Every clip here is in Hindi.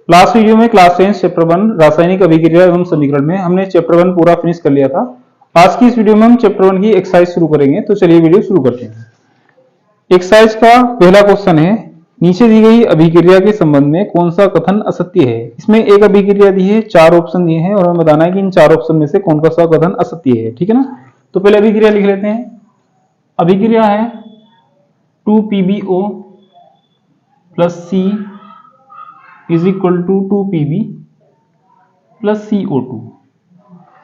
लास्ट वीडियो में क्लास 10 चैप्टर 1 रासायनिक अभिक्रिया एवं समीकरण में हमने चैप्टर 1 पूरा फिनिश कर लिया था। आज की इस वीडियो में हम चैप्टर 1 की एक्सरसाइज शुरू करेंगे। तो चलिए वीडियो शुरू करते हैं। एक्सरसाइज का पहला क्वेश्चन है, नीचे दी गई अभिक्रिया के संबंध में कौन सा कथन असत्य है। इसमें एक अभिक्रिया दी है, चार ऑप्शन दिए हैं और हमें बताना है कि इन चार ऑप्शन में से कौन सा कथन असत्य है। ठीक है ना। तो पहले अभिक्रिया लिख लेते हैं। अभिक्रिया है 2PbO plus C is equal to 2Pb plus CO2।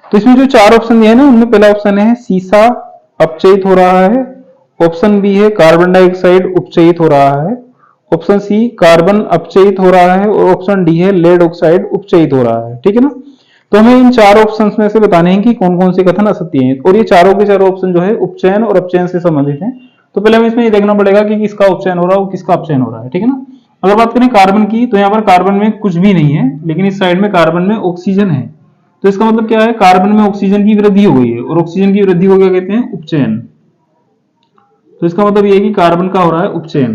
तो इसमें जो चार ऑप्शन दिए हैं ना, उनमें पहला ऑप्शन है सीसा अपचयित हो रहा है, ऑप्शन बी है कार्बन डाइऑक्साइड उपचयित हो रहा है, ऑप्शन सी कार्बन अपचयित हो रहा है और ऑप्शन डी है लेड ऑक्साइड उपचयित हो रहा है। ठीक है ना। तो हमें इन चार ऑप्शंस में से बताने हैं कि कौन कौन से कथन असत्य हैं और ये चारों के चारों ऑप्शन जो है उपचयन और अपचयन से संबंधित हैं। तो पहले हमें इसमें ये देखना पड़ेगा कि किसका उपचयन हो रहा है और किसका अपचयन हो रहा है। ठीक है ना। अगर बात करें कार्बन की, तो यहाँ पर कार्बन में कुछ भी नहीं है, लेकिन इस साइड में कार्बन में ऑक्सीजन है। तो इसका मतलब क्या है, कार्बन में ऑक्सीजन की वृद्धि हो गई है और ऑक्सीजन की वृद्धि को क्या कहते हैं, उपचयन। तो इसका मतलब ये है कि कार्बन का हो रहा है उपचयन।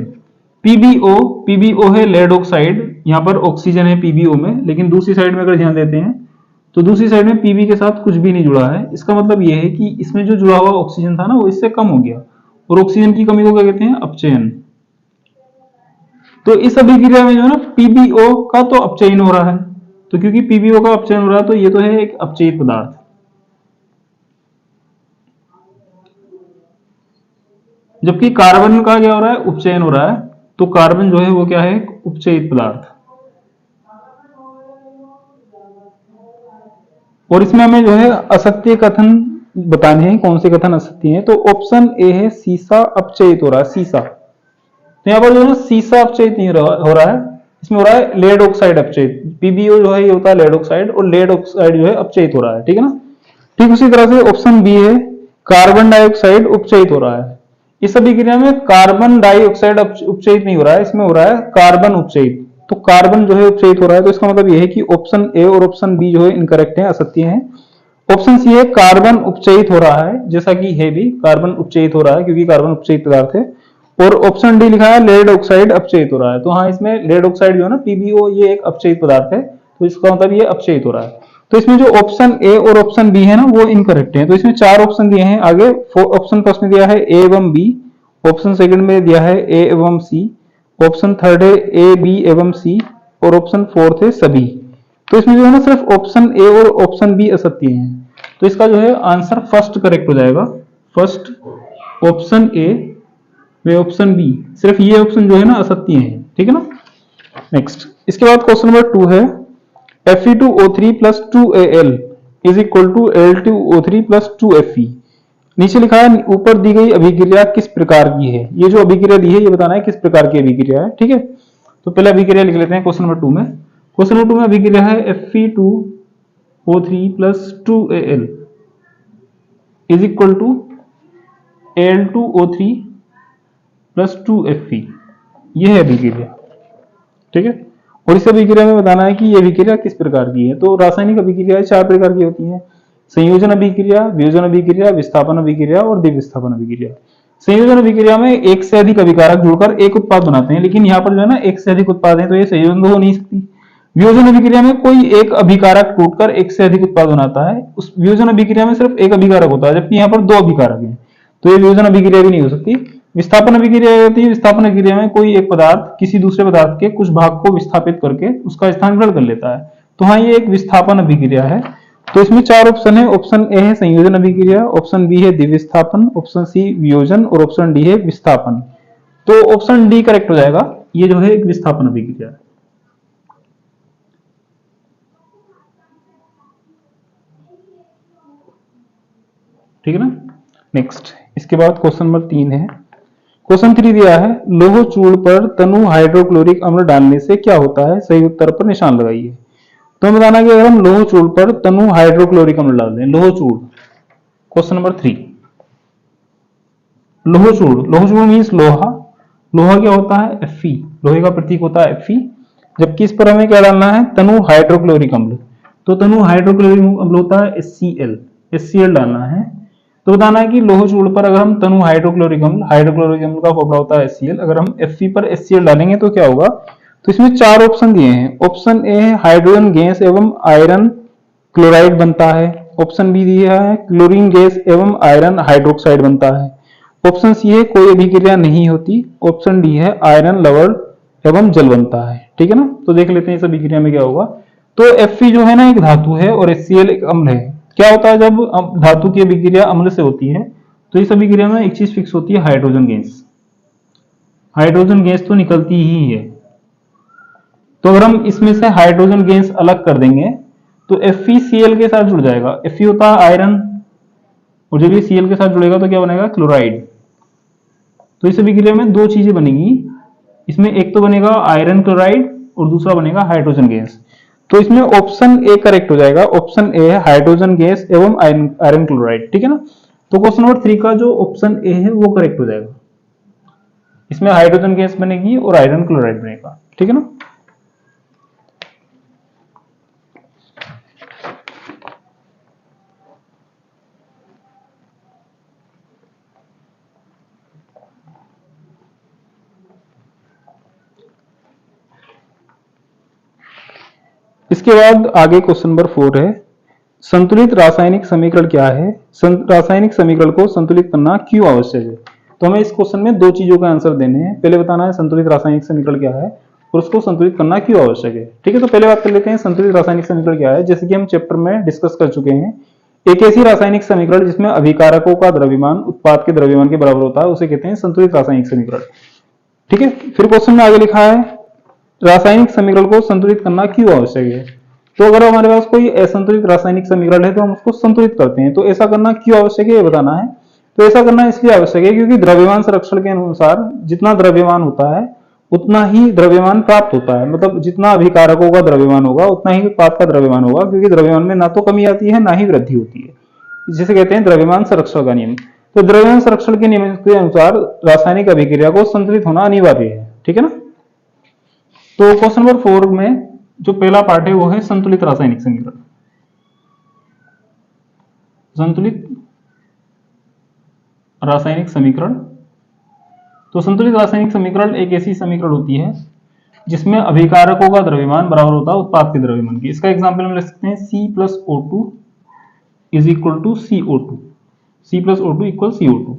पीबीओ है लेड ऑक्साइड, यहाँ पर ऑक्सीजन है पीबीओ में, लेकिन दूसरी साइड में अगर ध्यान देते हैं तो दूसरी साइड में पीबी के साथ कुछ भी नहीं जुड़ा है। इसका मतलब यह है कि इसमें जो जुड़ा हुआ ऑक्सीजन था ना, वो इससे कम हो गया और ऑक्सीजन की कमी को क्या कहते हैं, अपचयन। तो इस अभिक्रिया में जो है ना, पीबीओ का तो अपचयन हो रहा है। तो क्योंकि पीबीओ का अपचयन हो रहा है तो ये तो है एक अपचयित पदार्थ। जबकि कार्बन का क्या हो रहा है, उपचयन हो रहा है। तो कार्बन जो है वो क्या है, उपचयित पदार्थ। और इसमें हमें जो है असत्य कथन बताने हैं, कौन से कथन असत्य हैं। तो ऑप्शन ए है सीसा अपचयित हो रहा है, सीसा। तो यहाँ पर जो है सीसा अपचयित नहीं हो रहा है, इसमें हो रहा है लेड ऑक्साइड अपचयित। पीबीओ जो है ये होता है लेड ऑक्साइड और लेड ऑक्साइड जो है अपचयित हो रहा है। ठीक है ना। ठीक उसी तरह से ऑप्शन बी है कार्बन डाइऑक्साइड उपचयित हो रहा है। इस अभिक्रिया में कार्बन डाइऑक्साइड उपचयित नहीं हो रहा है, इसमें हो रहा है कार्बन उपचयित। तो कार्बन जो है उपचयित हो रहा है। तो इसका मतलब यह है कि ऑप्शन ए और ऑप्शन बी जो है इनकरेक्ट है, असत्य है। ऑप्शन सी है कार्बन उपचयित हो रहा है, जैसा कि है भी, कार्बन उपचयित हो रहा है क्योंकि कार्बन उपचयित पदार्थ है। और ऑप्शन डी लिखा है लेड ऑक्साइड अपचयित हो रहा है। तो हाँ, इसमें लेड ऑक्साइड जो है ना, पीबीओ, ये एक अपचयित पदार्थ है। तो इसका मतलब ये अपचयित हो रहा है। तो इसमें जो ऑप्शन ए और ऑप्शन बी है ना, वो इनकरेक्ट है। तो इसमें चार ऑप्शन दिए हैं। आगे ऑप्शन फर्स्ट में दिया है ए एवं बी, ऑप्शन सेकंड में दिया है ए एवं सी, ऑप्शन थर्ड है ए बी एवं सी और ऑप्शन फोर्थ है सभी। तो इसमें जो है ना, सिर्फ ऑप्शन ए और ऑप्शन बी असत्य हैं। तो इसका जो है आंसर फर्स्ट करेक्ट हो जाएगा। फर्स्ट ऑप्शन ए वे ऑप्शन बी, सिर्फ ये ऑप्शन जो है ना असत्य है। ठीक है ना। नेक्स्ट, इसके बाद क्वेश्चन नंबर 2 है Fe2O3 plus 2Al is equal to Al2O3 plus 2Fe। नीचे लिखा है ऊपर दी गई अभिक्रिया किस प्रकार की है। ये जो अभिक्रिया दी है ये बताना है किस प्रकार की अभिक्रिया है। ठीक है। तो पहले अभिक्रिया लिख लेते हैं क्वेश्चन नंबर 2 में। क्वेश्चन नंबर 2 में अभिक्रिया है Fe2O3 plus 2Al is equal to Al2O3 plus 2Fe। यह है अभिक्रिया। ठीक है। और इस अभिक्रिया में बताना है कि यह अभिक्रिया किस प्रकार की है। तो रासायनिक अभिक्रिया 4 प्रकार की होती है, संयोजन अभिक्रिया, वियोजन अभिक्रिया, विस्थापन अभिक्रिया और द्विविस्थापन अभिक्रिया। संयोजन अभिक्रिया में एक से अधिक अभिकारक जुड़कर एक उत्पाद बनाते हैं, लेकिन यहाँ पर जो है ना एक से अधिक उत्पाद है तो ये संयोजन तो हो नहीं सकती। वियोजन अभिक्रिया में कोई एक अभिकारक टूटकर एक से अधिक उत्पाद बनाता है। उस वियोजन अभिक्रिया में सिर्फ एक अभिकारक होता है, जबकि यहाँ पर 2 अभिकारक हैं, तो ये वियोजन अभिक्रिया भी नहीं हो सकती। विस्थापन अभिक्रिया होती है, विस्थापन अभिक्रिया में कोई एक पदार्थ किसी दूसरे पदार्थ के कुछ भाग को विस्थापित करके उसका स्थान ग्रहण कर लेता है। तो हाँ, ये एक विस्थापन अभिक्रिया है। तो इसमें 4 ऑप्शन है। ऑप्शन ए है संयोजन अभिक्रिया, ऑप्शन बी है द्विविस्थापन, ऑप्शन सी वियोजन और ऑप्शन डी है विस्थापन। तो ऑप्शन डी करेक्ट हो जाएगा। ये जो है एक विस्थापन अभिक्रिया है। ठीक है ना। नेक्स्ट, इसके बाद क्वेश्चन नंबर 3 है। क्वेश्चन 3 दिया है लोह चूर्ण पर तनु हाइड्रोक्लोरिक अम्ल डालने से क्या होता है, सही उत्तर पर निशान लगाइए। तो हमें बताना कि अगर हम लोह चूर्ण पर तनु हाइड्रोक्लोरिक अम्ल डाल दें, लोह चूर्ण, क्वेश्चन नंबर 3, लोह चूर्ण मीन्स लोहा। लोहा क्या होता है, Fe, लोहे का प्रतीक होता है Fe। जबकि इस पर हमें क्या डालना है, तनु हाइड्रोक्लोरिक अम्ल। तो तनु हाइड्रोक्लोरिक अम्ल होता है HCl डालना है। तो बताना है कि लोह चूर्ण पर अगर हम तनु हाइड्रोक्लोरिक अम्ल का फॉर्मूला होता है HCl, अगर हम Fe पर HCl डालेंगे तो क्या होगा। तो इसमें 4 ऑप्शन दिए हैं। ऑप्शन ए है हाइड्रोजन गैस एवं आयरन क्लोराइड बनता है। ऑप्शन बी दिया है क्लोरीन गैस एवं आयरन हाइड्रोक्साइड बनता है। ऑप्शन सी है कोई अभिक्रिया नहीं होती। ऑप्शन डी है आयरन लवण एवं जल बनता है। ठीक है ना, तो देख लेते हैं इस अभिक्रिया में क्या होगा। तो Fe जो है ना एक धातु है और HCl एक अम्ल है। क्या होता है जब धातु की अभिक्रिया अम्ल से होती है तो इस अभिक्रिया में एक चीज फिक्स होती है, हाइड्रोजन गैस। हाइड्रोजन गैस तो निकलती ही है। तो अगर हम इसमें से हाइड्रोजन गैस अलग कर देंगे तो FeCl के साथ जुड़ जाएगा। Fe होता है आयरन और जब ये Cl के साथ जुड़ेगा तो क्या बनेगा, क्लोराइड। तो इस अभिक्रिया में 2 चीजें बनेगी। इसमें एक तो बनेगा आयरन क्लोराइड और दूसरा बनेगा हाइड्रोजन गैस। तो इसमें ऑप्शन ए करेक्ट हो जाएगा। ऑप्शन ए है हाइड्रोजन गैस एवं आयरन क्लोराइड। ठीक है ना, तो क्वेश्चन नंबर 3 का जो ऑप्शन ए है वो करेक्ट हो जाएगा। इसमें हाइड्रोजन गैस बनेगी और आयरन क्लोराइड बनेगा। ठीक है ना। इसके बाद आगे क्वेश्चन नंबर 4 है, संतुलित रासायनिक समीकरण क्या है? रासायनिक समीकरण को संतुलित करना क्यों आवश्यक है? तो हमें इस क्वेश्चन में 2 चीजों का आंसर देने हैं। पहले बताना है संतुलित रासायनिक समीकरण क्या है और उसको संतुलित करना क्यों आवश्यक है। ठीक है, तो पहले बात कर लेते हैं संतुलित रासायनिक समीकरण क्या है। जैसे कि हम चैप्टर में डिस्कस कर चुके हैं, एक ऐसी रासायनिक समीकरण जिसमें अभिकारकों का द्रव्यमान उत्पाद के द्रव्यमान के बराबर होता है उसे कहते हैं संतुलित रासायनिक समीकरण। ठीक है, फिर क्वेश्चन में आगे लिखा है रासायनिक समीकरण को संतुलित करना क्यों आवश्यक है। तो अगर हमारे पास कोई असंतुलित रासायनिक समीकरण है तो हम उसको संतुलित करते हैं। तो ऐसा करना क्यों आवश्यक है ये बताना है। तो ऐसा करना इसलिए आवश्यक है क्योंकि द्रव्यमान संरक्षण के अनुसार जितना द्रव्यमान होता है उतना ही द्रव्यमान प्राप्त होता है। मतलब जितना अभिकारकों का द्रव्यमान होगा उतना ही उत्पाद का द्रव्यमान होगा, क्योंकि द्रव्यमान में ना तो कमी आती है ना ही वृद्धि होती है, जिसे कहते हैं द्रव्यमान संरक्षण का नियम। तो द्रव्यमान संरक्षण के नियम के अनुसार रासायनिक अभिक्रिया को संतुलित होना अनिवार्य है। ठीक है ना। तो क्वेश्चन नंबर 4 में जो पहला पार्ट है वो है संतुलित रासायनिक समीकरण। संतुलित रासायनिक समीकरण। तो संतुलित रासायनिक समीकरण एक ऐसी समीकरण होती है जिसमें अभिकारकों का द्रव्यमान बराबर होता है उत्पाद के द्रव्यमान की। इसका एग्जांपल हम ले सकते हैं C+O2 is equal to CO2। C+O2 equal CO2।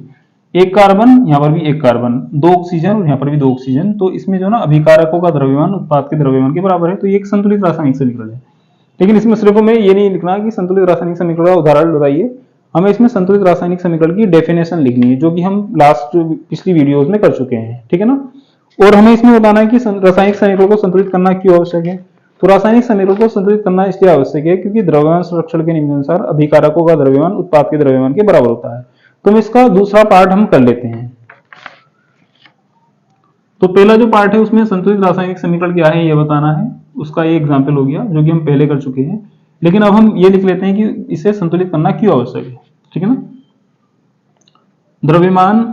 एक कार्बन, यहां पर भी एक कार्बन, 2 ऑक्सीजन और यहां पर भी 2 ऑक्सीजन। तो इसमें जो ना अभिकारकों का द्रव्यमान उत्पाद के द्रव्यमान के बराबर है। तो ये एक संतुलित रासायनिक समीकरण है। लेकिन इसमें सिर्फ हमें ये नहीं लिखना कि संतुलित रासायनिक समीकरण का उदाहरण बताइए, हमें इसमें संतुलित रासायनिक समीकरण की डेफिनेशन लिखनी है, जो कि हम पिछली वीडियोस में कर चुके हैं। ठीक है ना। और हमें इसमें बताना है कि रासायनिक समीकरण को संतुलित करना क्यों आवश्यक है। तो रासायनिक समीकरण को संतुलित करना इसलिए आवश्यक है क्योंकि द्रव्यमान संरक्षण के नियमानुसार अभिकारकों का द्रव्यमान उत्पाद के द्रव्यमान के बराबर होता है। तो इसका दूसरा पार्ट हम कर लेते हैं। तो पहला जो पार्ट है उसमें संतुलित रासायनिक समीकरण क्या है ये बताना है, उसका ये एग्जाम्पल हो गया जो कि हम पहले कर चुके हैं। लेकिन अब हम ये लिख लेते हैं कि इसे संतुलित करना क्यों आवश्यक है। ठीक है ना। द्रव्यमान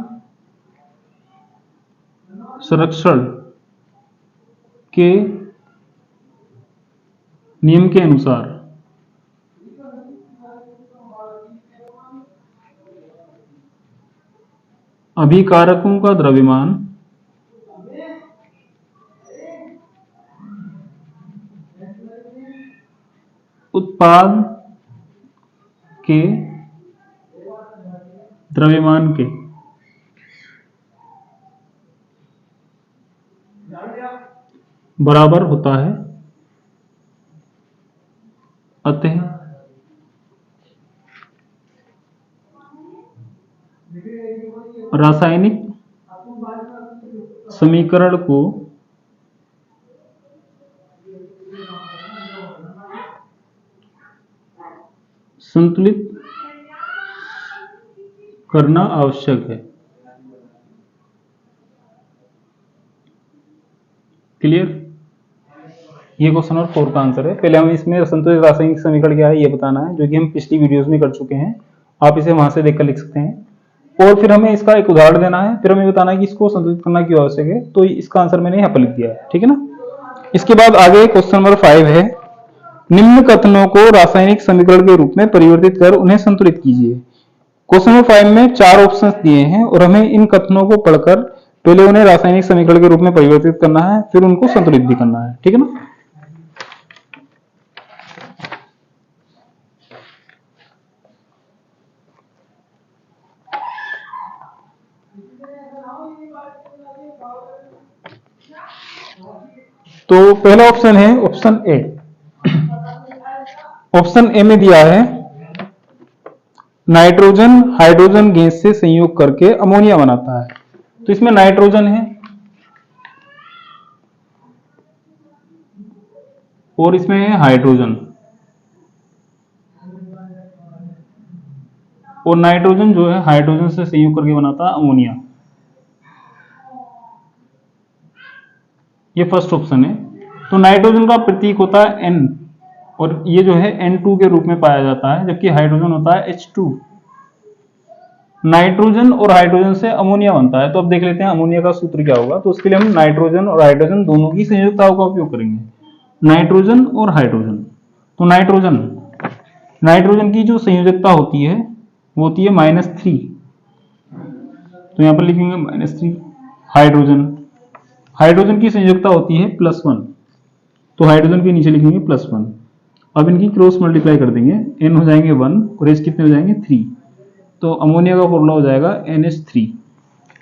संरक्षण के नियम के अनुसार अभिकारकों का द्रव्यमान उत्पाद के द्रव्यमान के बराबर होता है। अतः रासायनिक समीकरण को संतुलित करना आवश्यक है। क्लियर। ये क्वेश्चन नंबर 4 का आंसर है। पहले हम इसमें संतुलित रासायनिक समीकरण क्या है ये बताना है, जो कि हम पिछली वीडियोस में कर चुके हैं। आप इसे वहां से देखकर लिख सकते हैं। और फिर हमें इसका एक उदाहरण देना है, फिर हमें बताना है कि इसको संतुलित करना क्यों आवश्यक है। तो इसका आंसर मैंने यहाँ पर लिख दिया है। ठीक है ना। इसके बाद आगे क्वेश्चन नंबर 5 है, निम्न कथनों को रासायनिक समीकरण के रूप में परिवर्तित कर उन्हें संतुलित कीजिए। क्वेश्चन नंबर 5 में 4 ऑप्शंस दिए हैं और हमें इन कथनों को पढ़कर पहले उन्हें रासायनिक समीकरण के रूप में परिवर्तित करना है, फिर उनको संतुलित भी करना है, ठीक है ना। तो पहला ऑप्शन है ऑप्शन ए। ऑप्शन ए में दिया है नाइट्रोजन हाइड्रोजन गैस से संयोग करके अमोनिया बनाता है। तो इसमें नाइट्रोजन है और इसमें है हाइड्रोजन, और नाइट्रोजन जो है हाइड्रोजन से संयोग करके बनाता है अमोनिया। ये फर्स्ट ऑप्शन है। तो नाइट्रोजन का प्रतीक होता है N और ये जो है N2 के रूप में पाया जाता है, जबकि हाइड्रोजन होता है H2। नाइट्रोजन और हाइड्रोजन से अमोनिया बनता है। तो अब देख लेते हैं अमोनिया का सूत्र क्या होगा। तो उसके लिए हम नाइट्रोजन और हाइड्रोजन दोनों की संयुक्तताओं का उपयोग करेंगे, नाइट्रोजन और हाइड्रोजन। तो नाइट्रोजन की जो संयोजकता होती है वो होती है -3। तो यहां पर लिखेंगे -3। हाइड्रोजन की संयोजकता होती है +1। तो हाइड्रोजन के नीचे लिखेंगे +1। अब इनकी क्रॉस मल्टीप्लाई कर देंगे, n हो जाएंगे 1 और h कितने हो जाएंगे 3। तो अमोनिया का फॉर्मूला हो जाएगा NH3,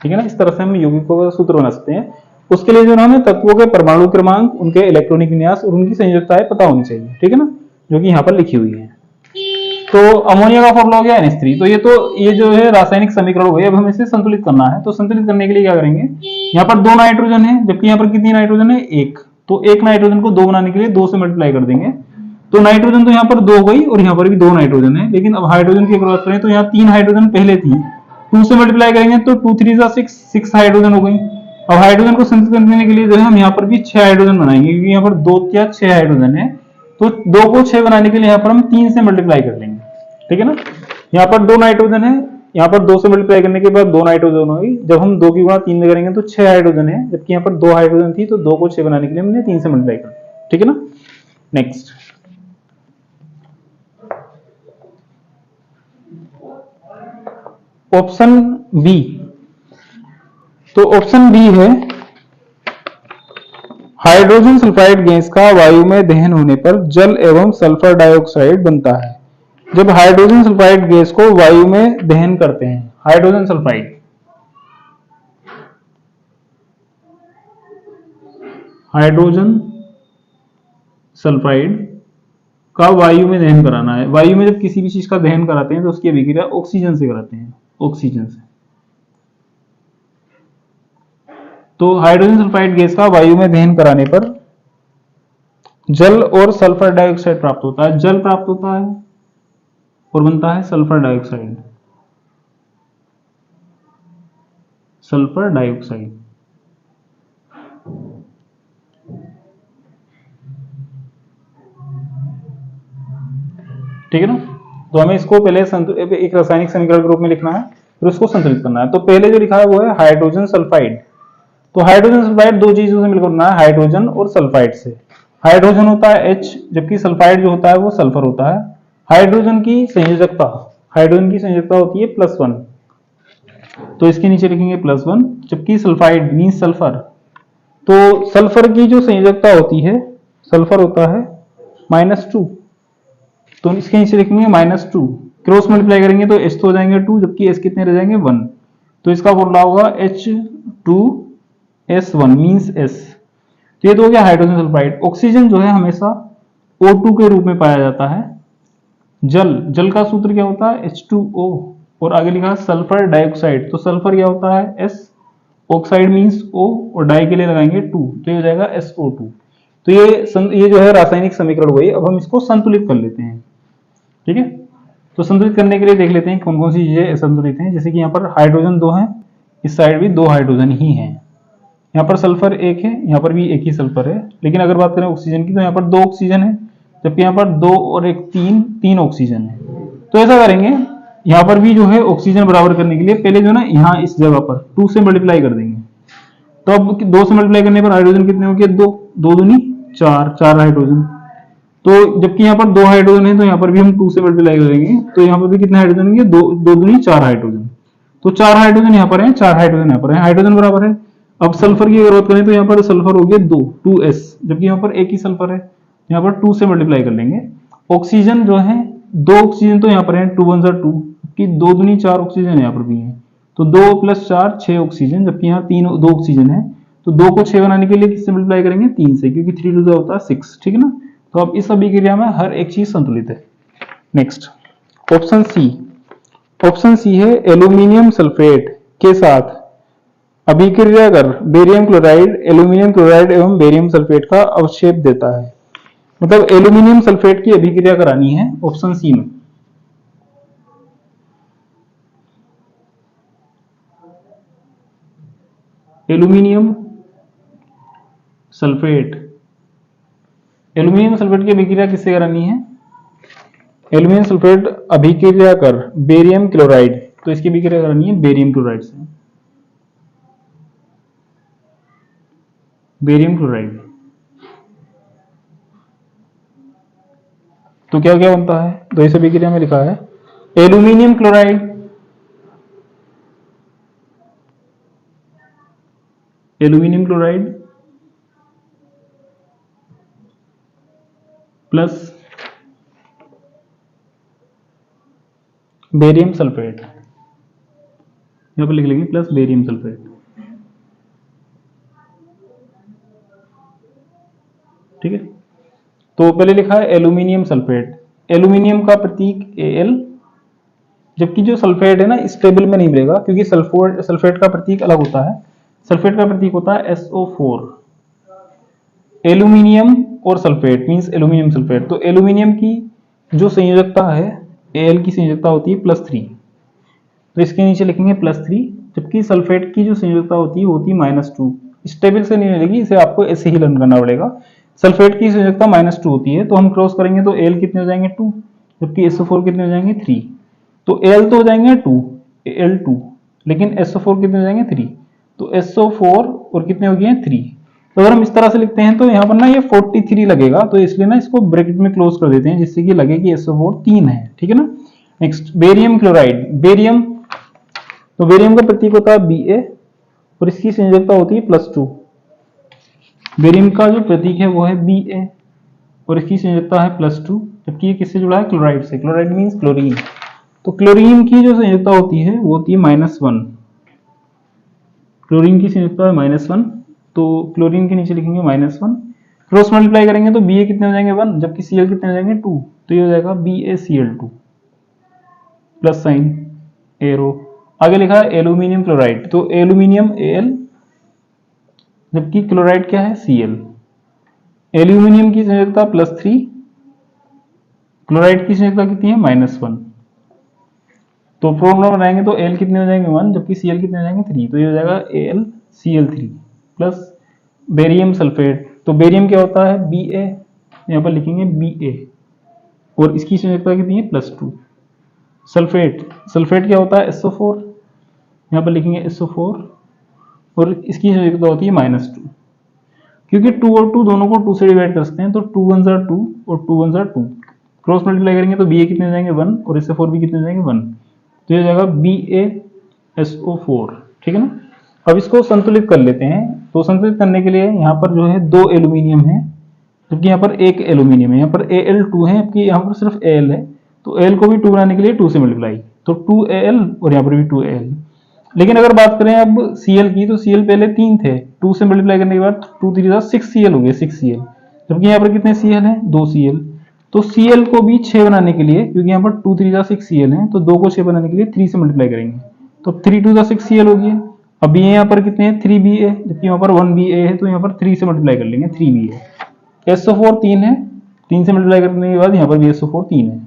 ठीक है ना। इस तरह से हम यौगिकों का सूत्र बना सकते हैं। उसके लिए जो हमें तत्वों के परमाणु क्रमांक, उनके इलेक्ट्रॉनिक विन्यास और उनकी संयोजकताएं पता होनी चाहिए, ठीक है ना, जो कि यहाँ पर लिखी हुई है। तो अमोनिया का फॉर्मूला हो गया NH3। तो ये जो है रासायनिक समीकरण हो गए। अब हमें इसे संतुलित करना है। तो संतुलित करने के लिए क्या करेंगे, यहाँ पर 2 नाइट्रोजन है, जबकि यहाँ पर कितनी नाइट्रोजन है 1। तो 1 नाइट्रोजन को 2 बनाने के लिए 2 से मल्टीप्लाई कर देंगे। तो नाइट्रोजन तो यहाँ पर 2 हो गई और यहाँ पर भी 2 नाइट्रोजन है। लेकिन अब हाइड्रोजन की अगर बात करें तो यहाँ 3 हाइड्रोजन पहले थी, 2 से मल्टीप्लाई करेंगे तो 2 3 6 हाइड्रोजन हो गई। अब हाइड्रोजन को संतुलित करने के लिए जो है हम यहाँ पर भी 6 हाइड्रोजन बनाएंगे, क्योंकि यहाँ पर 2 या 6 हाइड्रोजन है। तो 2 को 6 बनाने के लिए यहाँ पर हम 3 से मल्टीप्लाई कर लेंगे, ठीक है ना। यहाँ पर 2 नाइट्रोजन है, यहाँ पर 2 से मल्टीप्लाई करने के बाद 2 नाइट्रोजन होगी। जब हम 2 की गुणा 3 में करेंगे तो 6 हाइड्रोजन है, जबकि यहाँ पर 2 हाइड्रोजन थी। तो 2 को 6 बनाने के लिए हमने 3 से मल्टीप्लाई कर, ठीक है ना। Next option B. तो ऑप्शन बी है हाइड्रोजन सल्फाइड गैस का वायु में दहन होने पर जल एवं सल्फर डाइऑक्साइड बनता है। जब हाइड्रोजन सल्फाइड गैस को वायु में दहन करते हैं, हाइड्रोजन सल्फाइड का वायु में दहन कराना है। वायु में जब किसी भी चीज का दहन कराते हैं तो उसकी अभिक्रिया ऑक्सीजन से कराते हैं, ऑक्सीजन से। तो हाइड्रोजन सल्फाइड गैस का वायु में दहन कराने पर जल और सल्फर डाइऑक्साइड प्राप्त होता है। जल प्राप्त होता है और बनता है सल्फर डाइऑक्साइड। ठीक है ना। तो हमें इसको पहले एक रासायनिक समीकरण के रूप में लिखना है, फिर उसको संतुलित करना है। तो पहले जो लिखा है वो है हाइड्रोजन सल्फाइड। तो हाइड्रोजन सल्फाइड 2 चीजों से मिलकर बना है, हाइड्रोजन और सल्फाइड से। हाइड्रोजन होता है H, जबकि सल्फाइड जो होता है वो सल्फर होता है। हाइड्रोजन की संयोजकता होती है +1। तो इसके नीचे लिखेंगे +1, जबकि सल्फाइड मीन सल्फर। तो सल्फर की जो संयोजकता होती है, सल्फर होता है -2। तो इसके नीचे लिखेंगे -2। क्रॉस मल्टीप्लाई करेंगे तो H तो हो जाएंगे 2, जबकि S कितने रह जाएंगे 1। तो इसका फॉर्मूला होगा H2S1 मींस S। तो ये तो हो गया हाइड्रोजन सल्फाइड। ऑक्सीजन जो है हमेशा O2 के रूप में पाया जाता है। जल का सूत्र क्या होता है H2O, और आगे लिखा है सल्फर डाइऑक्साइड। तो सल्फर क्या होता है S, ऑक्साइड मींस O, और डाई के लिए लगाएंगे 2, तो ये हो जाएगा SO2। तो ये जो है रासायनिक समीकरण हुई। अब हम इसको संतुलित कर लेते हैं, ठीक है। तो संतुलित करने के लिए देख लेते हैं कौन कौन सी चीजें संतुलित हैं। जैसे कि यहाँ पर हाइड्रोजन 2 है, इस साइड भी 2 हाइड्रोजन ही है। यहाँ पर सल्फर 1 है, यहाँ पर भी 1 ही सल्फर है। लेकिन अगर बात करें ऑक्सीजन की तो यहाँ पर 2 ऑक्सीजन है, जबकि यहाँ पर 2 और 1 3 ऑक्सीजन है। तो ऐसा करेंगे, यहाँ पर भी जो है ऑक्सीजन बराबर करने के लिए पहले जो है ना यहाँ इस जगह पर 2 से मल्टीप्लाई कर देंगे। तो अब 2 से मल्टीप्लाई करने पर हाइड्रोजन कितने हो गए 2 दूनी 4 हाइड्रोजन। तो जबकि यहाँ पर 2 हाइड्रोजन है, तो यहाँ पर भी हम 2 से मल्टीप्लाई करेंगे। तो यहाँ पर भी कितने हाइड्रोजन होंगे 2 दूनी 4 हाइड्रोजन। तो 4 हाइड्रोजन यहाँ पर है, 4 हाइड्रोजन यहाँ पर है। हाइड्रोजन बराबर है अब सल्फर की अगर बात करें तो यहाँ पर सल्फर हो गया 2s, जबकि यहाँ पर एक ही सल्फर है, यहाँ पर 2 से मल्टीप्लाई कर लेंगे। ऑक्सीजन जो है 2 ऑक्सीजन तो यहाँ पर है 2 1 2, कि 2 दूनी 4 ऑक्सीजन यहाँ पर भी है, तो 2 + 4 6 ऑक्सीजन, जबकि यहाँ 2 ऑक्सीजन है, तो 2 को 6 बनाने के लिए किससे मल्टीप्लाई करेंगे 3 से, क्योंकि 3 2 होता है 6, ठीक है ना। तो अब इस अभिक्रिया में हर एक चीज संतुलित है। Next option C, option C है एल्यूमिनियम सल्फेट के साथ अभिक्रिया कर बेरियम क्लोराइड एल्यूमिनियम क्लोराइड एवं बेरियम सल्फेट का अवक्षेप देता है। मतलब एल्यूमिनियम सल्फेट की अभिक्रिया करानी है ऑप्शन सी में। एल्यूमिनियम सल्फेट, एल्यूमिनियम सल्फेट की अभिक्रिया किससे करानी है, एल्यूमिनियम सल्फेट अभिक्रिया कर बेरियम क्लोराइड, तो इसकी अभिक्रिया करानी है बेरियम क्लोराइड से, बेरियम क्लोराइड। तो क्या क्या बनता है, तो इस अभिक्रिया में लिखा है aluminium chloride, aluminium chloride plus barium sulphate, यहां पर लिख लेंगे प्लस बेरियम सल्फेट, ठीक है। तो पहले लिखा है एल्यूमिनियम सल्फेट, एल्यूमिनियम का प्रतीक Al, जबकि जो सल्फेट है ना स्टेबल में नहीं मिलेगा, क्योंकि सल्फेट का प्रतीक अलग होता है, सल्फेट का प्रतीक होता है SO4। एल्यूमिनियम और सल्फेट मींस एल्यूमिनियम सल्फेट, तो एल्यूमिनियम की जो संयोजकता है Al की संयोजकता होती है +3, तो इसके नीचे लिखेंगे +3, जबकि सल्फेट की जो संयोजकता होती है वो होती है -2। स्टेबल से नहीं मिलेगी, इसे आपको ऐसे ही लर्न करना पड़ेगा। सल्फेट की संयोजकता -2 होती है, तो हम क्रॉस करेंगे तो Al कितने हो जाएंगे 2, जबकि SO4 कितने हो जाएंगे 3, तो Al तो हो जाएंगे 2 Al2, लेकिन SO4 कितने हो जाएंगे 3, तो SO4 और कितने हो गए 3। तो अगर हम इस तरह से लिखते हैं तो यहाँ पर ना ये 43 लगेगा, तो इसलिए ना इसको ब्रैकेट में क्लोज कर देते हैं जिससे कि लगे कि SO4 3 है, ठीक है ना। नेक्स्ट बेरियम क्लोराइड, बेरियम, तो बेरियम का प्रतीक होता है Ba और इसकी संयोजकता होती है +2। बेरियम का जो प्रतीक है वो है Ba और इसकी संयोजकता है +2, जबकि ये किससे जुड़ा है क्लोराइड से, क्लोराइड मींस क्लोरीन, तो क्लोरीन की जो संयोजकता होती है वो होती है -1, क्लोरीन की संयोजकता है -1, तो क्लोरीन के नीचे लिखेंगे -1, क्रॉस मल्टीप्लाई करेंगे तो Ba कितने हो जाएंगे 1, जबकि Cl कितने हो जाएंगे 2, तो ये हो जाएगा BaCl2 प्लस साइन एरो। आगे लिखा है एल्यूमिनियम क्लोराइड, तो एल्यूमिनियम Al, जबकि क्लोराइड क्या है Cl। एल्यूमिनियम की संयोजकता +3, क्लोराइड की संयोजकता कितनी है -1, तो फॉर्मूला बनाएंगे तो Al कितने हो जाएंगे 1, जबकि Cl कितने हो जाएंगे 3, तो ये हो जाएगा AlCl3 प्लस बेरियम सल्फेट, तो बेरियम क्या होता है Ba, यहाँ पर लिखेंगे Ba और इसकी संयोजकता कितनी है +2। सल्फेट, सल्फेट क्या होता है SO4, यहाँ पर लिखेंगे SO4 और इसकी संयोजकता होती है -2, क्योंकि 2 और 2 दोनों को 2 से डिवाइड कर सकते हैं, तो 2 1 2 और 2 1 2, क्रॉस मल्टीप्लाई करेंगे तो Ba कितने हो जाएंगे 1 और SO4 भी कितने हो जाएंगे 1, तो ये हो जाएगा BaSO4, ठीक है ना। अब इसको संतुलित कर लेते हैं, तो संतुलित करने के लिए यहाँ पर जो है 2 एल्यूमिनियम है, जबकि यहाँ पर एक एल्यूमिनियम है, यहाँ पर Al2 है, जबकि यहाँ पर सिर्फ Al है, तो Al को भी 2 बनाने के लिए 2 से मल्टीप्लाई, तो 2Al और यहाँ पर भी 2Al। लेकिन अगर बात करें अब Cl की, तो Cl पहले 3 थे, 2 से मल्टीप्लाई करने के बाद 2 3 6 Cl हो गए, 6 Cl, जबकि यहाँ पर कितने Cl हैं 2 Cl, तो Cl को भी 6 बनाने के लिए, क्योंकि यहाँ पर 2 3 6 Cl हैं, तो 2 को 6 बनाने के लिए 3 से मल्टीप्लाई करेंगे, तो 3 2 6 Cl हो गया। अब ये यहाँ पर कितने हैं 3Ba, जबकि यहाँ पर 1Ba है, तो यहाँ पर 3 से मल्टीप्लाई कर लेंगे 3Ba। SO4 3 है, 3 से मल्टीप्लाई करने के बाद यहाँ पर भी SO4 3 है,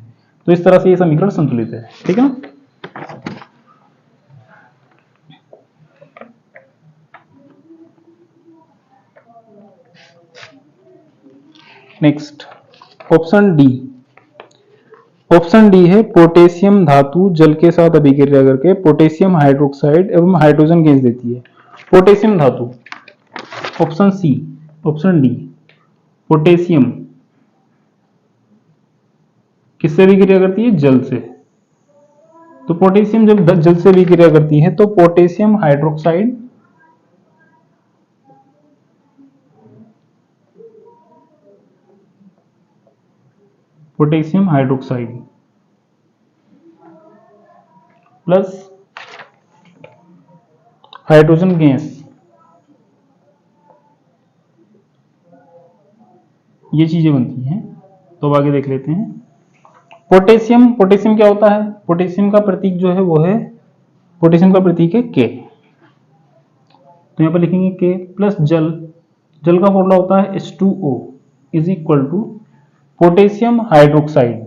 तो इस तरह से ये समीकरण संतुलित है, ठीक है ना। Next option D, option D है पोटेशियम धातु जल के साथ अभिक्रिया करके पोटेशियम हाइड्रोक्साइड एवं हाइड्रोजन गैस देती है। पोटेशियम धातु, option C, option D, potassium किससे अभिक्रिया करती है जल से, तो पोटेशियम जब जल से अभिक्रिया करती है तो potassium hydroxide potassium hydroxide plus hydrogen gas, ये चीजें बनती हैं। तो अब आगे देख लेते हैं। पोटेशियम, पोटेशियम क्या होता है? पोटेशियम का प्रतीक जो है वो है, पोटेशियम का प्रतीक है के। तो यहां पर लिखेंगे के प्लस जल, जल का फॉर्मूला होता है H2O is equal to potassium hydroxide.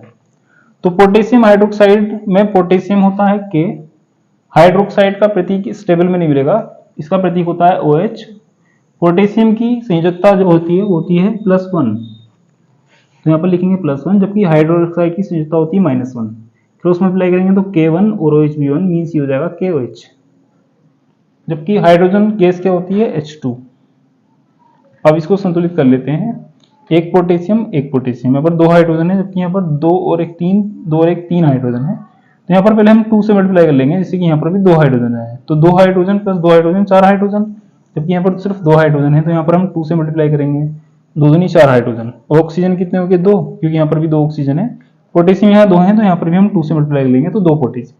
तो पोटेशियम हाइड्रोक्साइड में पोटेशियम होता है के, हाइड्रोक्साइड का प्रतीक इस टेबल में नहीं मिलेगा, इसका प्रतीक होता है OH। पोटेशियम की संयोजकता जो होती है वो होती है +1, तो यहाँ पर लिखेंगे +1, जबकि हाइड्रोक्साइड की संयोजकता होती है -1। क्रॉस मल्टीप्लाई करेंगे तो K1 और OH भी1 मीन्स ये हो जाएगा KOH, जबकि हाइड्रोजन गैस क्या होती है H2। अब इसको संतुलित कर लेते हैं, एक पोटेशियम यहाँ पर 2 हाइड्रोजन है, जबकि यहाँ पर 2 और 1 3 हाइड्रोजन है। तो यहाँ पर पहले हम 2 से मल्टीप्लाई कर लेंगे, जैसे कि यहाँ पर भी 2 हाइड्रोजन है, तो 2 हाइड्रोजन प्लस 2 हाइड्रोजन 4 हाइड्रोजन, जबकि यहाँ पर सिर्फ 2 हाइड्रोजन है, तो यहाँ पर हम 2 से मल्टीप्लाई करेंगे, 2 दूनी 4 हाइड्रोजन। ऑक्सीजन कितने हो गए? 2, क्योंकि यहाँ पर भी 2 ऑक्सीजन है। पोटेशियम यहाँ 2 है, तो यहाँ पर भी हम 2 से मल्टीप्लाई कर लेंगे तो 2 पोटेशियम।